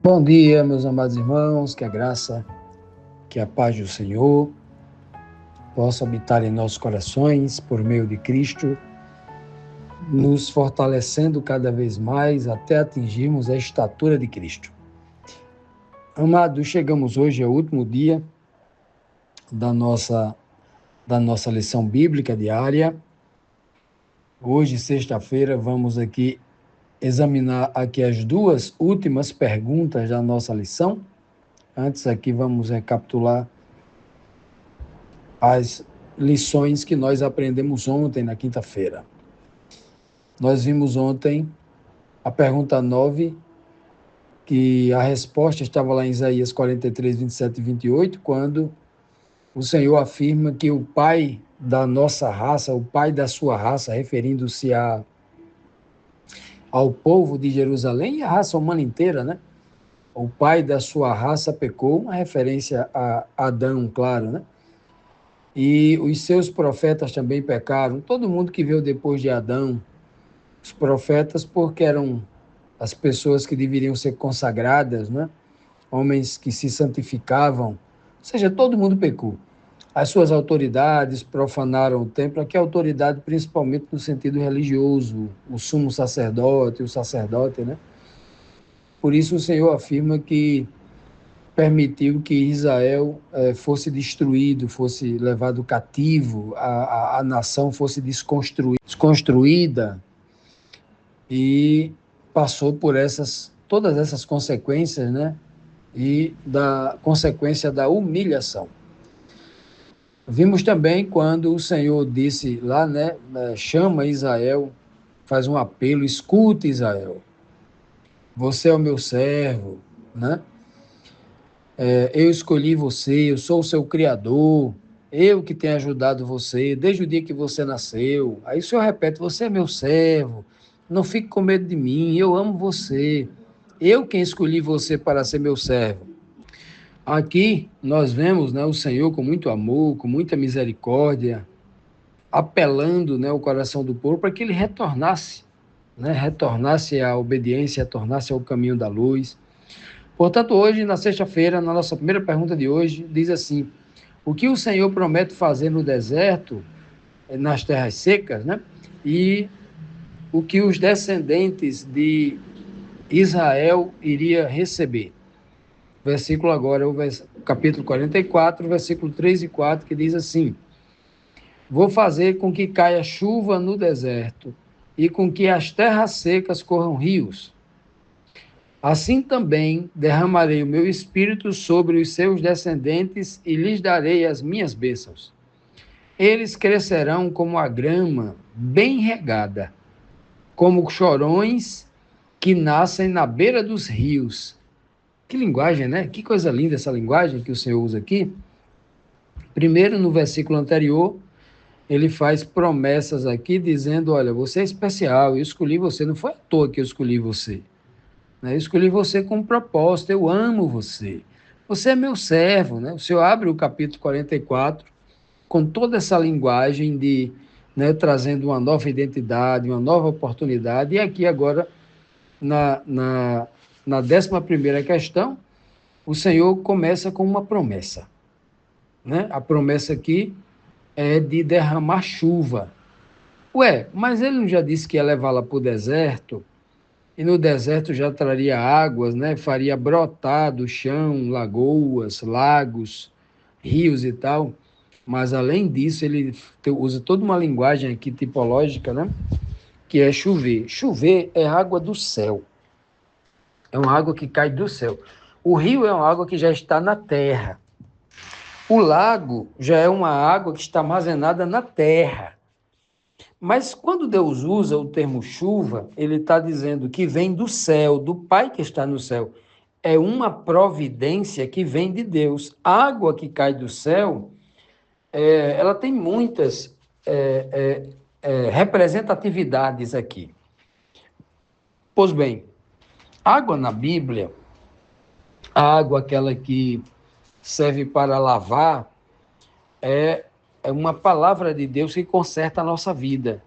Bom dia, meus amados irmãos, que a graça, que a paz do Senhor possa habitar em nossos corações por meio de Cristo, nos fortalecendo cada vez mais até atingirmos a estatura de Cristo. Amados, chegamos hoje ao último dia da nossa lição bíblica diária. Hoje, sexta-feira, vamos aqui examinar aqui as duas últimas perguntas da nossa lição. Antes aqui vamos recapitular as lições que nós aprendemos ontem, na quinta-feira. Nós vimos ontem a pergunta 9, que a resposta estava lá em Isaías 43, 27 e 28, quando o Senhor afirma que o pai da nossa raça, o pai da sua raça, referindo-se ao povo de Jerusalém e à raça humana inteira, né? O pai da sua raça pecou, uma referência a Adão, claro, né? E os seus profetas também pecaram. Todo mundo que veio depois de Adão, os profetas, porque eram as pessoas que deveriam ser consagradas, né? Homens que se santificavam, ou seja, todo mundo pecou. As suas autoridades profanaram o templo, aqui a autoridade principalmente no sentido religioso, o sumo sacerdote, o sacerdote, né? Por isso o Senhor afirma que permitiu que Israel fosse destruído, fosse levado cativo, a nação fosse desconstruída e passou por todas essas consequências, né? E da consequência da humilhação. Vimos também quando o Senhor disse lá, né? Chama Israel, faz um apelo, escuta Israel, você é o meu servo, né? Eu escolhi você, eu sou o seu criador, eu que tenho ajudado você desde o dia que você nasceu. Aí o Senhor repete, você é meu servo, não fique com medo de mim, eu amo você, eu quem escolhi você para ser meu servo. Aqui nós vemos, né, o Senhor com muito amor, com muita misericórdia, apelando, né, o coração do povo para que ele retornasse, né, retornasse à obediência, retornasse ao caminho da luz. Portanto, hoje, na sexta-feira, na nossa primeira pergunta de hoje, diz assim: o que o Senhor promete fazer no deserto, nas terras secas, né? E o que os descendentes de Israel iria receber. Versículo agora, o capítulo 44, versículo 3 e 4, que diz assim: vou fazer com que caia chuva no deserto e com que as terras secas corram rios. Assim também derramarei o meu espírito sobre os seus descendentes e lhes darei as minhas bênçãos. Eles crescerão como a grama bem regada, como chorões que nascem na beira dos rios. Que linguagem, né? Que coisa linda essa linguagem que o Senhor usa aqui. Primeiro, no versículo anterior, ele faz promessas aqui dizendo, olha, você é especial, eu escolhi você, não foi à toa que eu escolhi você. Eu escolhi você com um propósito, eu amo você. Você é meu servo, né? O Senhor abre o capítulo 44 com toda essa linguagem de, né, trazendo uma nova identidade, uma nova oportunidade. E aqui agora, na 11ª questão, o Senhor começa com uma promessa, né? A promessa aqui é de derramar chuva. Ué, mas ele não já disse que ia levá-la para o deserto? E no deserto já traria águas, né? Faria brotar do chão lagoas, lagos, rios e tal. Mas, além disso, ele usa toda uma linguagem aqui tipológica, né? Que é chover. Chover é água do céu. É uma água que cai do céu. O rio é uma água que já está na terra. O lago já é uma água que está armazenada na terra. Mas quando Deus usa o termo chuva, ele está dizendo que vem do céu, do Pai que está no céu. É uma providência que vem de Deus. A água que cai do céu, ela tem muitas representatividades aqui. Pois bem, água na Bíblia, a água aquela que serve para lavar, é uma palavra de Deus que conserta a nossa vida.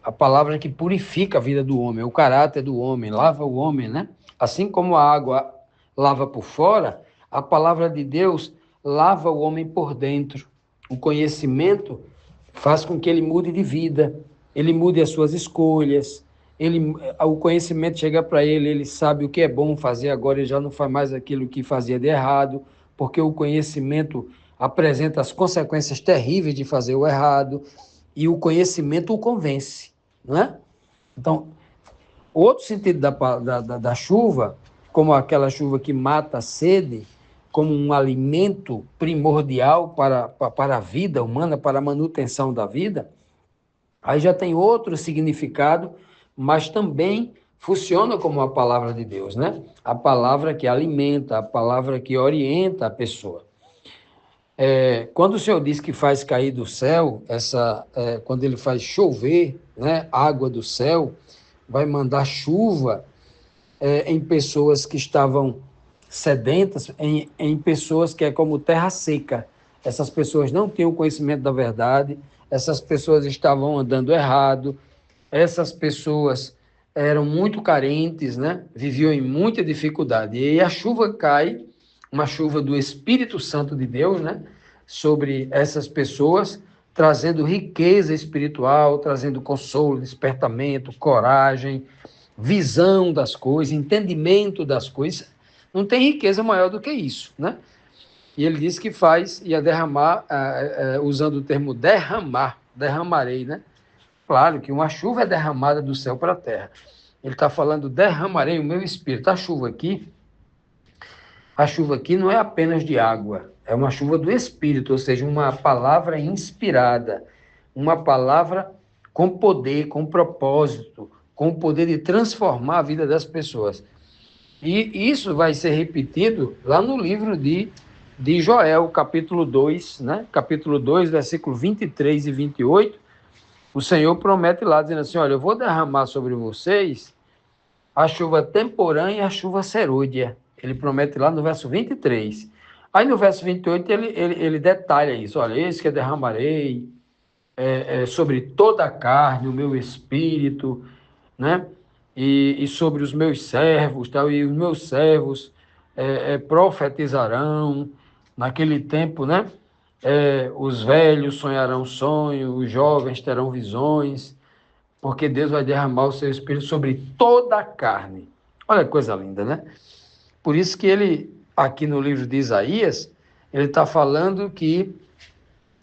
A palavra que purifica a vida do homem, o caráter do homem, lava o homem, né? Assim como a água lava por fora, a palavra de Deus lava o homem por dentro. O conhecimento faz com que ele mude de vida, ele mude as suas escolhas, o conhecimento chega para ele, ele sabe o que é bom fazer agora, ele já não faz mais aquilo que fazia de errado, porque o conhecimento apresenta as consequências terríveis de fazer o errado, e o conhecimento o convence, não é? Então, outro sentido da chuva, como aquela chuva que mata a sede, como um alimento primordial para a vida humana, para a manutenção da vida, aí já tem outro significado, mas também funciona como a palavra de Deus, né? A palavra que alimenta, a palavra que orienta a pessoa. Quando o Senhor diz que faz cair do céu, quando ele faz chover, né, água do céu, vai mandar chuva em pessoas que estavam sedentas, em pessoas que é como terra seca. Essas pessoas não tinham conhecimento da verdade, essas pessoas estavam andando errado, essas pessoas eram muito carentes, né? Viviam em muita dificuldade. E aí a chuva cai, uma chuva do Espírito Santo de Deus, né? Sobre essas pessoas, trazendo riqueza espiritual, trazendo consolo, despertamento, coragem, visão das coisas, entendimento das coisas. Não tem riqueza maior do que isso, né? E ele disse que ia derramar, usando o termo derramar, derramarei, né? Claro que uma chuva é derramada do céu para a terra. Ele está falando, derramarei o meu espírito. A chuva aqui não é apenas de água, é uma chuva do espírito, ou seja, uma palavra inspirada, uma palavra com poder, com propósito, com o poder de transformar a vida das pessoas. E isso vai ser repetido lá no livro de Joel, capítulo 2, né? Capítulo 2, versículo 23 e 28, o Senhor promete lá, dizendo assim, olha, eu vou derramar sobre vocês a chuva temporã e a chuva serúdia. Ele promete lá no verso 23. Aí no verso 28 ele detalha isso, olha, esse que eu derramarei sobre toda a carne, o meu espírito, né? E sobre os meus servos, tal, e os meus servos profetizarão naquele tempo, né? Os velhos sonharão sonhos, os jovens terão visões, porque Deus vai derramar o seu Espírito sobre toda a carne. Olha que coisa linda, né? Por isso que ele, aqui no livro de Isaías, ele está falando que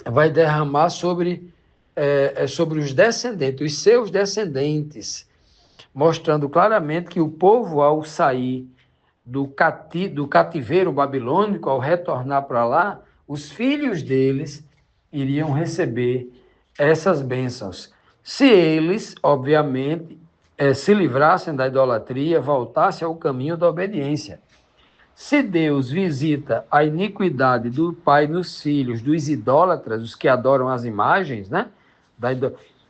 vai derramar sobre os descendentes, os seus descendentes, mostrando claramente que o povo, ao sair do cativeiro babilônico, ao retornar para lá, os filhos deles iriam receber essas bênçãos. Se eles, obviamente, se livrassem da idolatria, voltassem ao caminho da obediência. Se Deus visita a iniquidade do pai nos filhos, dos idólatras, os que adoram as imagens, né?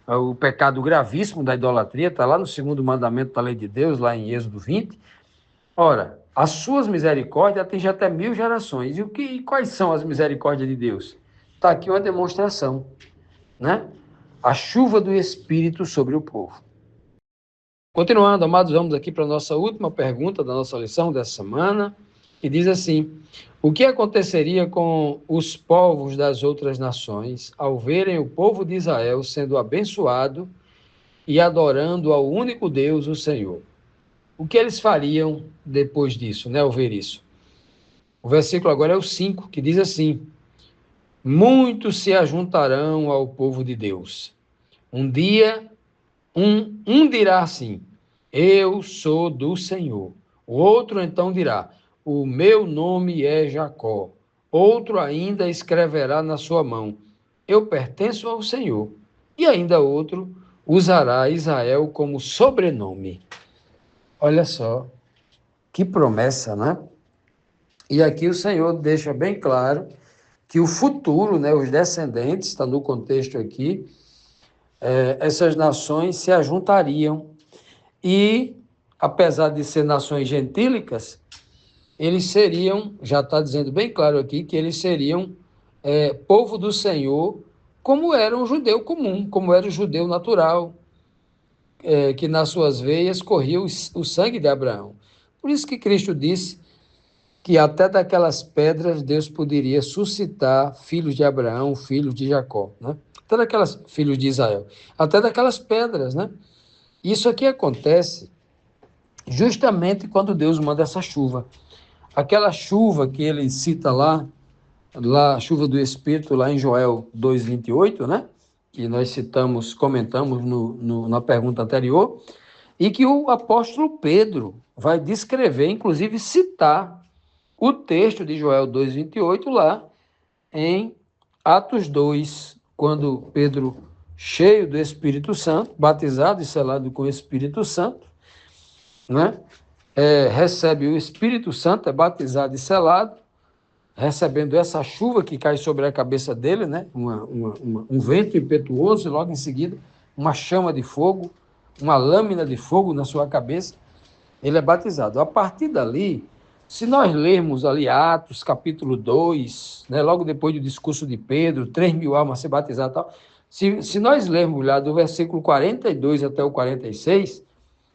O pecado gravíssimo da idolatria, está lá no segundo mandamento da lei de Deus, lá em Êxodo 20. Ora, as suas misericórdias atingem até 1000 gerações. E quais são as misericórdias de Deus? Está aqui uma demonstração, né? A chuva do Espírito sobre o povo. Continuando, amados, vamos aqui para a nossa última pergunta da nossa lição dessa semana, que diz assim, o que aconteceria com os povos das outras nações ao verem o povo de Israel sendo abençoado e adorando ao único Deus, o Senhor? O que eles fariam depois disso, né, ao ver isso? O versículo agora é o 5, que diz assim, muitos se ajuntarão ao povo de Deus. Um dia, um dirá assim, eu sou do Senhor. O outro então dirá, o meu nome é Jacó. Outro ainda escreverá na sua mão, eu pertenço ao Senhor. E ainda outro usará Israel como sobrenome. Olha só, que promessa, né? E aqui o Senhor deixa bem claro que o futuro, né, os descendentes, está no contexto aqui, essas nações se ajuntariam e, apesar de ser nações gentílicas, eles seriam, já está dizendo bem claro aqui, que eles seriam povo do Senhor, como era um judeu comum, como era o judeu natural, que nas suas veias corria o sangue de Abraão. Por isso que Cristo disse que até daquelas pedras Deus poderia suscitar filhos de Abraão, filhos de Jacó, né? Até daquelas filhos de Israel, até daquelas pedras, né? Isso aqui acontece justamente quando Deus manda essa chuva. Aquela chuva que ele cita lá, a chuva do Espírito, lá em Joel 2:28, né? Que nós citamos, comentamos na pergunta anterior, e que o apóstolo Pedro vai descrever, inclusive citar o texto de Joel 2:28 lá em Atos 2, quando Pedro, cheio do Espírito Santo, batizado e selado com o Espírito Santo, né? Recebe o Espírito Santo, é batizado e selado, recebendo essa chuva que cai sobre a cabeça dele, né? Um vento impetuoso, e logo em seguida uma chama de fogo, uma lâmina de fogo na sua cabeça, ele é batizado. A partir dali, se nós lermos ali Atos, capítulo 2, né, logo depois do discurso de Pedro, 3.000 almas ser batizadas e tal, se nós lermos lá do versículo 42 até o 46,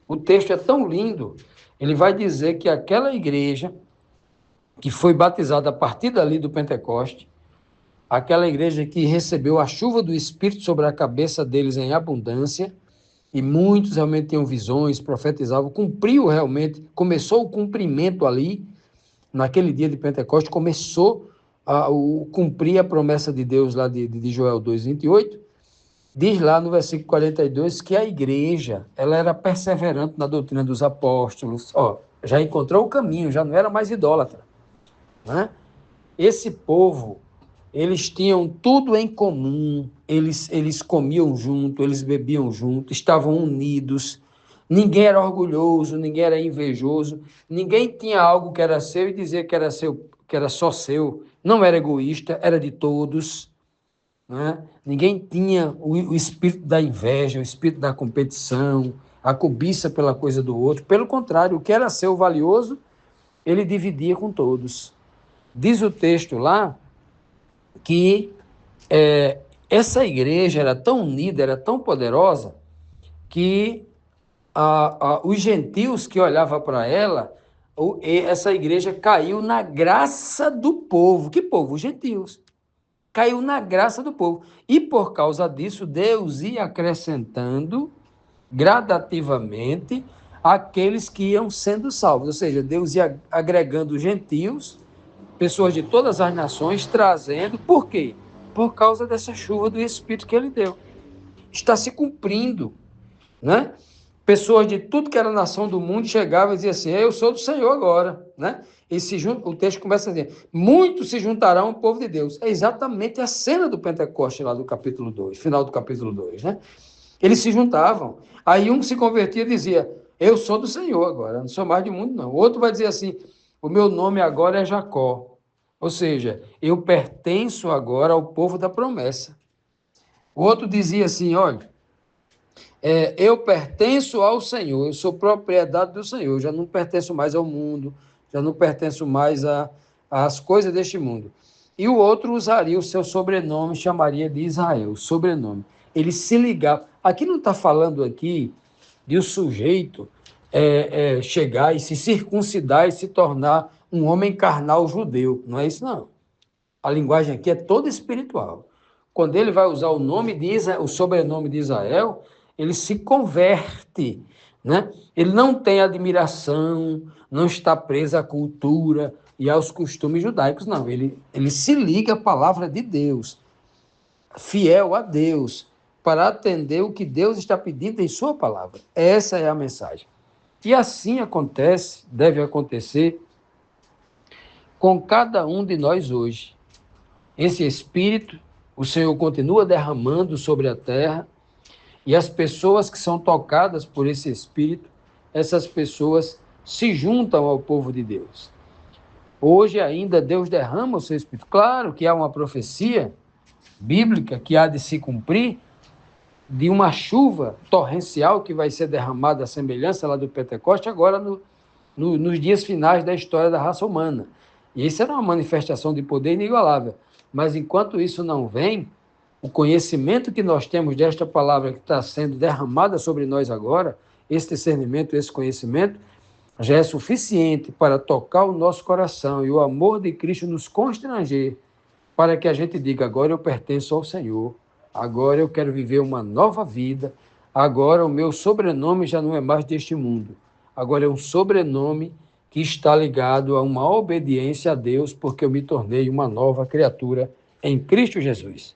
o texto é tão lindo, ele vai dizer que aquela igreja que foi batizada a partir dali do Pentecoste, aquela igreja que recebeu a chuva do Espírito sobre a cabeça deles em abundância, e muitos realmente tinham visões, profetizavam, cumpriu realmente, começou o cumprimento ali, naquele dia de Pentecostes, começou a cumprir a promessa de Deus lá de Joel 2:28, diz lá no versículo 42 que a igreja, ela era perseverante na doutrina dos apóstolos, já encontrou o caminho, já não era mais idólatra, né? Esse povo, eles tinham tudo em comum, eles comiam junto, eles bebiam junto, estavam unidos, ninguém era orgulhoso, ninguém era invejoso, ninguém tinha algo que era seu e dizia que era seu, que era só seu, não era egoísta, era de todos, né? Ninguém tinha o espírito da inveja, o espírito da competição, a cobiça pela coisa do outro, pelo contrário, o que era seu valioso, ele dividia com todos. Diz o texto lá que essa igreja era tão unida, era tão poderosa, que os gentios que olhavam para ela, essa igreja caiu na graça do povo. Que povo? Os gentios. Caiu na graça do povo. E por causa disso, Deus ia acrescentando gradativamente aqueles que iam sendo salvos. Ou seja, Deus ia agregando gentios, pessoas de todas as nações, trazendo. Por quê? Por causa dessa chuva do Espírito que ele deu. Está se cumprindo, né? Pessoas de tudo que era nação do mundo chegavam e diziam assim, eu sou do Senhor agora, né? O texto começa a dizer, muitos se juntarão ao povo de Deus. É exatamente a cena do Pentecoste lá do capítulo 2, final do capítulo 2, né? Eles se juntavam. Aí um se convertia e dizia, eu sou do Senhor agora, não sou mais do mundo não. O outro vai dizer assim, o meu nome agora é Jacó. Ou seja, eu pertenço agora ao povo da promessa. O outro dizia assim, olha, eu pertenço ao Senhor, eu sou propriedade do Senhor, eu já não pertenço mais ao mundo, já não pertenço mais às coisas deste mundo. E o outro usaria o seu sobrenome, chamaria de Israel, sobrenome. Ele se ligava. Aqui não está falando aqui de o sujeito chegar e se circuncidar e se tornar um homem carnal judeu. Não é isso, não. A linguagem aqui é toda espiritual. Quando ele vai usar o nome de Israel, o sobrenome de Israel, ele se converte, né? Ele não tem admiração, não está preso à cultura e aos costumes judaicos, não. Ele se liga à palavra de Deus, fiel a Deus, para atender o que Deus está pedindo em sua palavra. Essa é a mensagem. E assim acontece, deve acontecer com cada um de nós hoje. Esse Espírito, o Senhor continua derramando sobre a terra, e as pessoas que são tocadas por esse Espírito, essas pessoas se juntam ao povo de Deus. Hoje ainda Deus derrama o seu Espírito. Claro que há uma profecia bíblica que há de se cumprir, de uma chuva torrencial que vai ser derramada à semelhança lá do Pentecoste, agora nos dias finais da história da raça humana. E isso era uma manifestação de poder inigualável. Mas enquanto isso não vem, o conhecimento que nós temos desta palavra que está sendo derramada sobre nós agora, esse discernimento, esse conhecimento, já é suficiente para tocar o nosso coração e o amor de Cristo nos constranger para que a gente diga: agora eu pertenço ao Senhor, agora eu quero viver uma nova vida, agora o meu sobrenome já não é mais deste mundo, agora é um sobrenome que está ligado a uma obediência a Deus, porque eu me tornei uma nova criatura em Cristo Jesus.